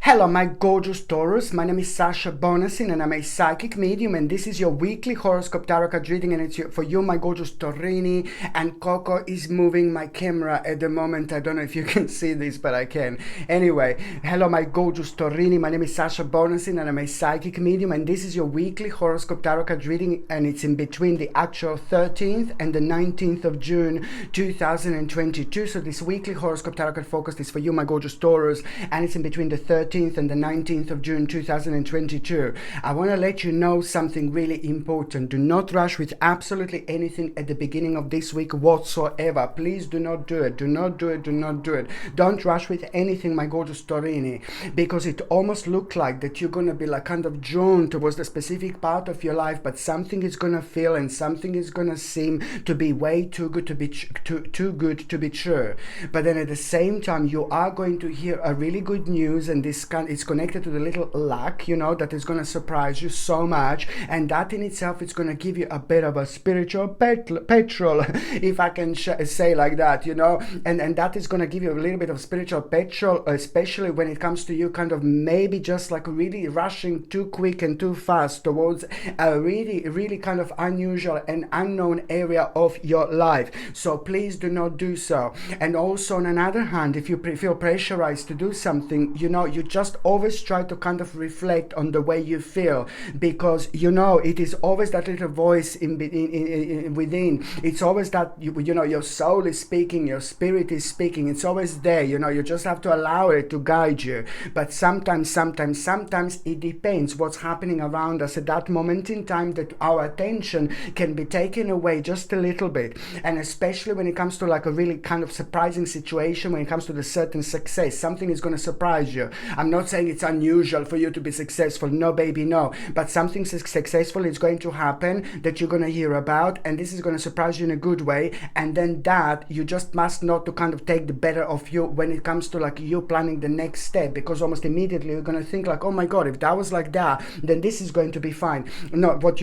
Hello, my gorgeous Taurus. My name is Sasha Bonasin and I'm a psychic medium, and this is your weekly horoscope tarot card reading, and it's for you, my gorgeous Torini. And Coco is moving my camera at the moment. I don't know if you can see this, but I can. Anyway, hello, my gorgeous Torini. My name is Sasha Bonasin and I'm a psychic medium, and this is your weekly horoscope tarot card reading, and it's in between the actual 13th and the 19th of June 2022. So this weekly horoscope tarot card focus is for you, my gorgeous Taurus, and it's in between the 13th and the 19th of June 2022. I want to let you know something really important. Do not rush with absolutely anything at the beginning of this week whatsoever. Please do not do it. Do not do it. Do not do it. Don't rush with anything, my gorgeous Torini, because it almost looks like that you're going to be like kind of drawn towards the specific part of your life, but something is going to feel and something is going to seem to be way too good to be too good to be true. But then at the same time, you are going to hear a really good news, and this it's connected to the little luck, that is going to surprise you so much, and that in itself is going to give you a bit of a spiritual petrol, if I can say like that, and that is going to give you a little bit of spiritual petrol, especially when it comes to you kind of maybe just like really rushing too quick and too fast towards a really kind of unusual and unknown area of your life. So please do not do so. And also on another hand, if you feel pressurized to do something, you just always try to kind of reflect on the way you feel, because it is always that little voice within. It's always that your soul is speaking, your spirit is speaking. It's always there. You just have to allow it to guide you. But sometimes it depends what's happening around us at that moment in time, that our attention can be taken away just a little bit. And especially when it comes to like a really kind of surprising situation, when it comes to the certain success, something is going to surprise you. I'm not saying it's unusual for you to be successful. No, baby, no. But something successful is going to happen that you're going to hear about, and this is going to surprise you in a good way. And then that you just must not to kind of take the better of you when it comes to like you planning the next step, because almost immediately you're going to think like, oh my God, if that was like that, then this is going to be fine. Not what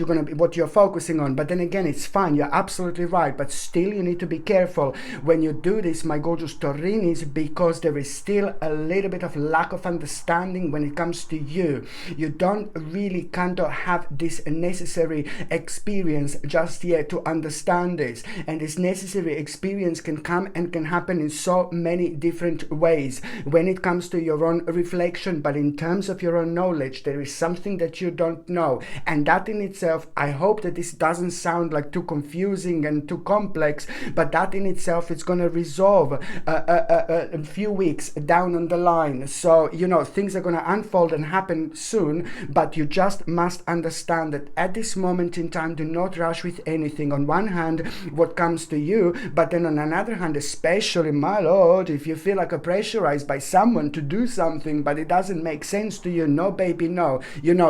you're focusing on. But then again, it's fine. You're absolutely right. But still, you need to be careful when you do this, my gorgeous Taurinis, because there is still a little bit of lack of understanding when it comes to you. You don't really kind of have this necessary experience just yet to understand this, and this necessary experience can come and can happen in so many different ways when it comes to your own reflection. But in terms of your own knowledge, there is something that you don't know, and that in itself, I hope that this doesn't sound like too confusing and too complex, but that in itself is going to resolve a few weeks down on the line. So things are going to unfold and happen soon, but you just must understand that at this moment in time, do not rush with anything. On one hand, what comes to you, but then on another hand, especially, my Lord, if you feel like a pressurized by someone to do something, but it doesn't make sense to you, no, baby, no.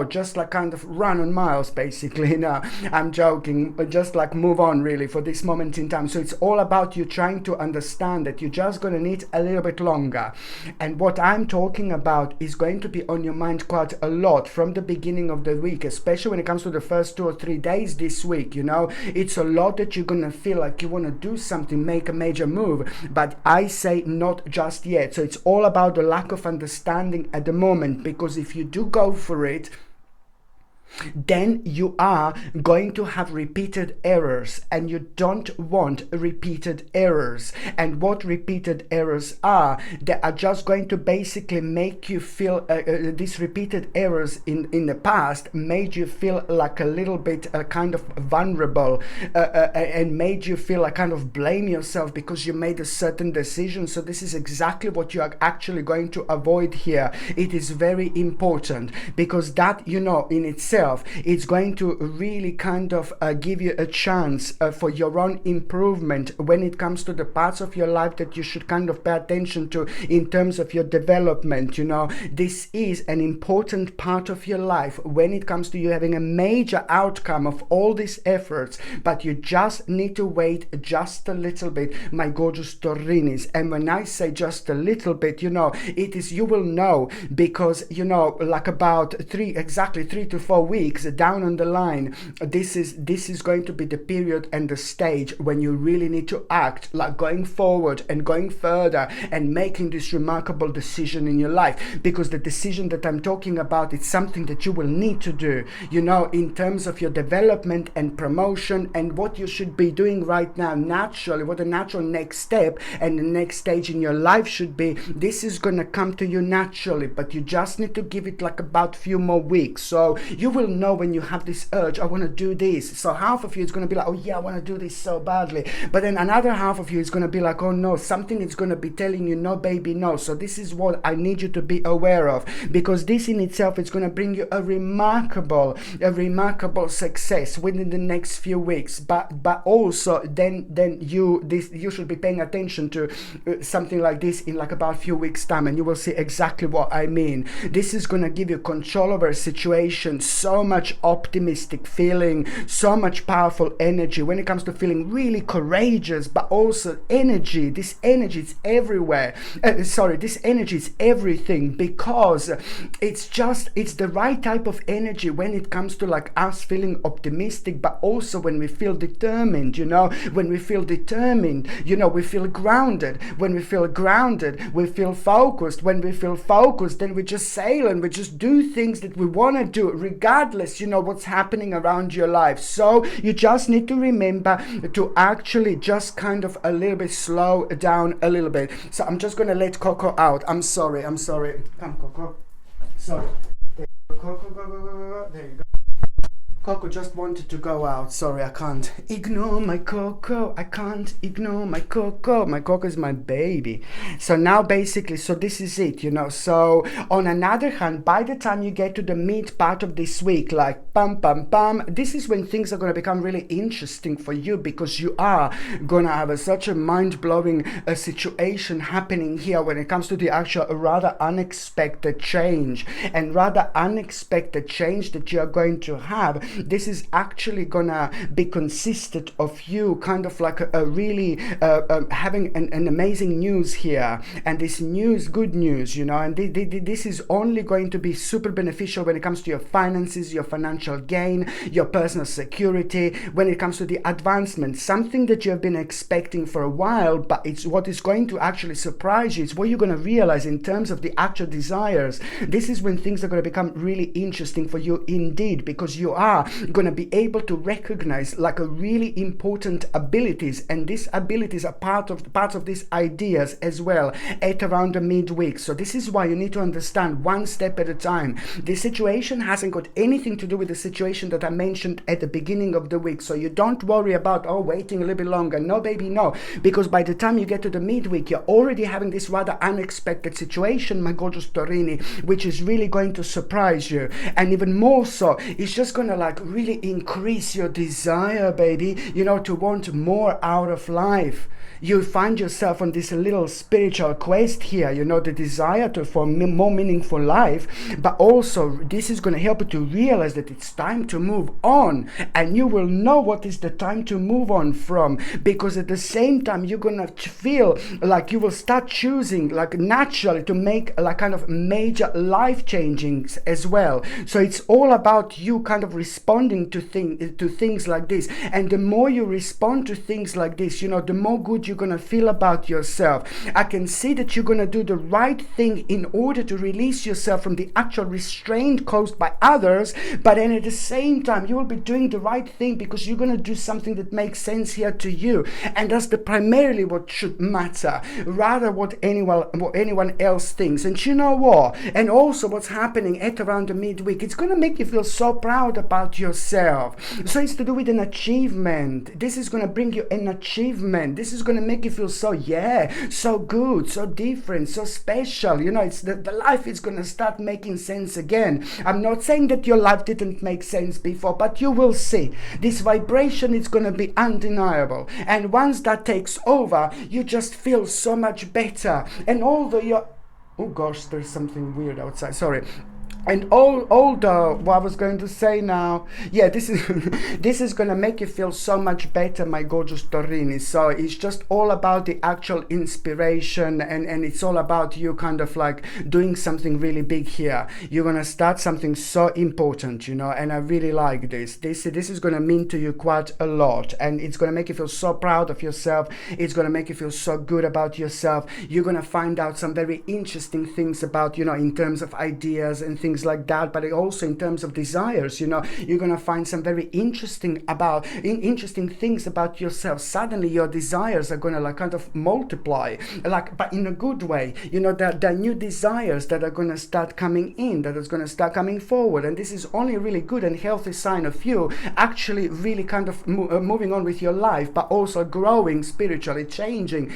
Just like kind of run on miles, basically. No, I'm joking, but just like move on, really, for this moment in time. So it's all about you trying to understand that you're just going to need a little bit longer. And what I'm talking about is going to be on your mind quite a lot from the beginning of the week, especially when it comes to the first 2 or 3 days this week. It's a lot that you're gonna feel like you want to do something, make a major move, but I say not just yet. So it's all about the lack of understanding at the moment, because if you do go for it, then you are going to have repeated errors, and you don't want repeated errors. And what repeated errors are, they are just going to basically make you feel these repeated errors in the past made you feel like a little bit kind of vulnerable, and made you feel like kind of blame yourself because you made a certain decision. So this is exactly what you are actually going to avoid here. It is very important, because that in itself, it's going to really kind of give you a chance for your own improvement when it comes to the parts of your life that you should kind of pay attention to in terms of your development. This is an important part of your life when it comes to you having a major outcome of all these efforts, but you just need to wait just a little bit, my gorgeous Taurinis. And when I say just a little bit, it is, you will know, because like about 3 to 4 more weeks down on the line, this is going to be the period and the stage when you really need to act, like going forward and going further and making this remarkable decision in your life. Because the decision that I'm talking about, it's something that you will need to do, you know, in terms of your development and promotion and what you should be doing right now naturally, what the natural next step and the next stage in your life should be. This is going to come to you naturally, but you just need to give it like about few more weeks. So you will know when you have this urge, I want to do this. So half of you is going to be like, oh yeah, I want to do this so badly. But then another half of you is going to be like, oh no, something is going to be telling you, no baby, no. So this is what I need you to be aware of, because this in itself is going to bring you a remarkable success within the next few weeks. But also then you should be paying attention to something like this in like about a few weeks time, and you will see exactly what I mean. This is going to give you control over a situation, so much optimistic feeling, so much powerful energy when it comes to feeling really courageous, but also energy. This energy is everywhere. This energy is everything, because it's the right type of energy when it comes to like us feeling optimistic, but also when we feel determined, you know. When we feel determined, you know, we feel grounded. When we feel grounded, we feel focused. When we feel focused, then we just sail and we just do things that we want to do, regardless, you know, what's happening around your life. So you just need to remember to actually just kind of a little bit slow down a little bit. So I'm just going to let Coco out. I'm sorry. Come, Coco. Sorry. There you go, Coco, go. There you go. Coco just wanted to go out. Sorry, I can't ignore my Coco. I can't ignore my Coco. My Coco is my baby. So now basically, so this is it, you know. So on another hand, by the time you get to the mid part of this week, like pam, this is when things are going to become really interesting for you, because you are going to have such a mind-blowing situation happening here when it comes to the actual rather unexpected change. And rather unexpected change that you are going to have, this is actually gonna be consistent of you kind of like a really having an amazing news here. And this news, good news, you know, and this is only going to be super beneficial when it comes to your finances, your financial gain, your personal security, when it comes to the advancement, something that you have been expecting for a while. But it's what is going to actually surprise you. It's what you're going to realize in terms of the actual desires. This is when things are going to become really interesting for you indeed, because you are going to be able to recognize like a really important abilities, and these abilities are part of these ideas as well at around the midweek. So this is why you need to understand one step at a time. This situation hasn't got anything to do with the situation that I mentioned at the beginning of the week. So you don't worry about, oh, waiting a little bit longer. No, baby, no. Because by the time you get to the midweek, you're already having this rather unexpected situation, my gorgeous Torini, which is really going to surprise you. And even more so, it's just going to like really increase your desire, baby, you know, to want more out of life. You find yourself on this little spiritual quest here, you know, the desire for more meaningful life, but also this is going to help you to realize that it's time to move on, and you will know what is the time to move on from, because at the same time you're going to feel like you will start choosing like naturally to make like kind of major life changings as well. So it's all about you kind of responding to things like this, and the more you respond to things like this, you know, the more good you're going to feel about yourself. I can see that you're going to do the right thing in order to release yourself from the actual restraint caused by others, but then at the same time you will be doing the right thing because you're going to do something that makes sense here to you, and that's primarily what should matter, rather what anyone else thinks. And you know what, and also what's happening at around the midweek, it's going to make you feel so proud about yourself. So it's to do with an achievement. This is going to bring you an achievement. This is going to make you feel so so good, so different, so special. You know, it's the life is going to start making sense again. I'm not saying that your life didn't make sense before, but you will see this vibration is going to be undeniable, and once that takes over, you just feel so much better. And although you're, oh gosh, there's something weird outside, sorry. And all the what I was going to say now, yeah, this is this is gonna make you feel so much better, my gorgeous Torini. So it's just all about the actual inspiration, and it's all about you kind of like doing something really big here. You're gonna start something so important, you know, and I really like this. This is gonna mean to you quite a lot, and it's gonna make you feel so proud of yourself. It's gonna make you feel so good about yourself. You're gonna find out some very interesting things about, you know, in terms of ideas and things like that, but also in terms of desires, you know, you're gonna find some very interesting things about yourself. Suddenly your desires are gonna like kind of multiply, like, but in a good way, you know, that there are new desires that are gonna start coming in, that is gonna start coming forward, and this is only a really good and healthy sign of you actually really kind of moving on with your life, but also growing spiritually, changing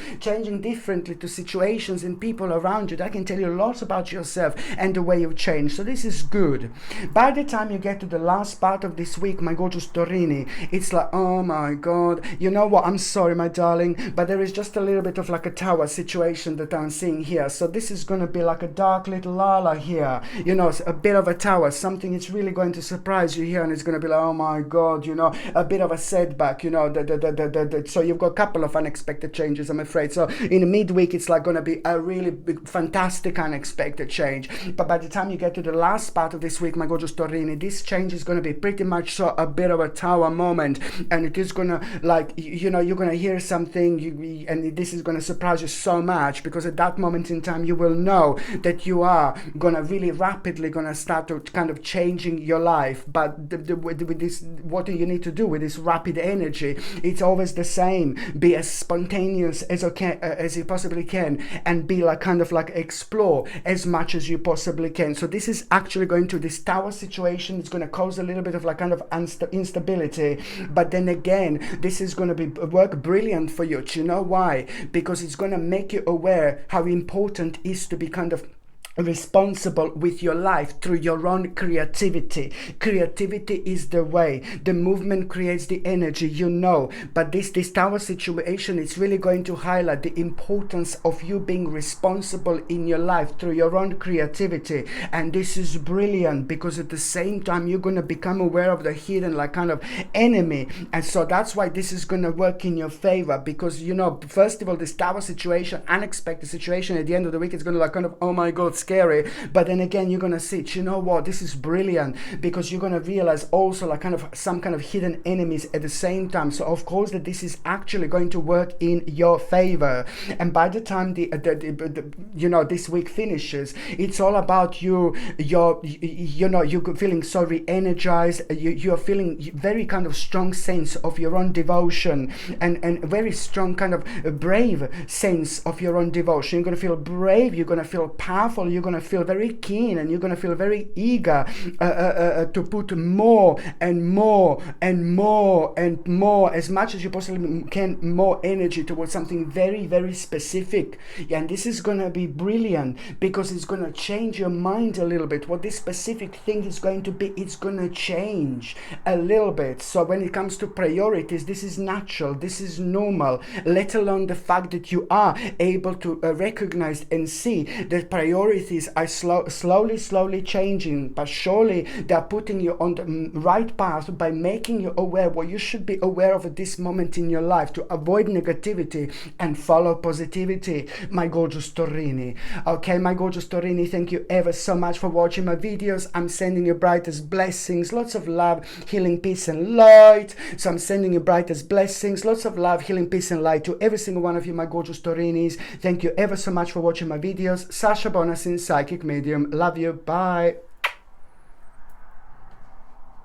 differently to situations and people around you. That can tell you lots about yourself and the way you've changed. So this is good. By the time you get to the last part of this week, my gorgeous Torini, it's like, oh my god, you know what, I'm sorry my darling, but there is just a little bit of like a tower situation that I'm seeing here. So this is going to be like a dark little lala here, you know, a bit of a tower, something it's really going to surprise you here, and it's going to be like, oh my god, you know, a bit of a setback, you know, so you've got a couple of unexpected changes, I'm afraid. So in the midweek it's like going to be a really big, fantastic unexpected change, but by the time you get to the last part of this week, my gorgeous Torini, this change is going to be pretty much so a bit of a tower moment, and it is going to, like, you know, you're going to hear something, and this is going to surprise you so much, because at that moment in time you will know that you are going to really rapidly going to start to kind of changing your life. But with this, what do you need to do with this rapid energy? It's always the same. Be as spontaneous as you possibly can, and be like kind of like explore as much as you possibly can. So this is actually going to, this tower situation, it's going to cause a little bit of like kind of instability, but then again, this is going to work brilliant for you. Do you know why? Because it's going to make you aware how important it is to be kind of responsible with your life through your own creativity. Creativity is the way. The movement creates the energy, you know. But this tower situation is really going to highlight the importance of you being responsible in your life through your own creativity. And this is brilliant, because at the same time you're going to become aware of the hidden like kind of enemy. And so that's why this is going to work in your favor, because, you know, first of all, this tower situation, unexpected situation, at the end of the week it's going to like kind of, oh my god, scary. But then again, you're gonna see, you know what, this is brilliant, because you're gonna realize also like kind of some kind of hidden enemies at the same time. So of course that this is actually going to work in your favor. And by the time the you know, this week finishes, it's all about you know, you're feeling so re-energized, you're feeling very kind of strong sense of your own devotion, and very strong kind of brave sense of your own devotion. You're gonna feel brave, you're gonna feel powerful, you're going to feel very keen, and you're going to feel very eager to put more and more and more and more, as much as you possibly can, more energy towards something very, very specific. Yeah, and this is going to be brilliant, because it's going to change your mind a little bit. What this specific thing is going to be, it's going to change a little bit. So when it comes to priorities, this is natural, this is normal, let alone the fact that you are able to recognize and see that priorities are slowly changing, but surely they are putting you on the right path by making you aware what you should be aware of at this moment in your life, to avoid negativity and follow positivity, my gorgeous Torini. Okay, my gorgeous Torini, thank you ever so much for watching my videos. I'm sending you brightest blessings, lots of love, healing, peace and light. So I'm sending you brightest blessings, lots of love, healing, peace and light to every single one of you, my gorgeous Torinis. Thank you ever so much for watching my videos. Sasha Bonasin, psychic medium. Love you. Bye.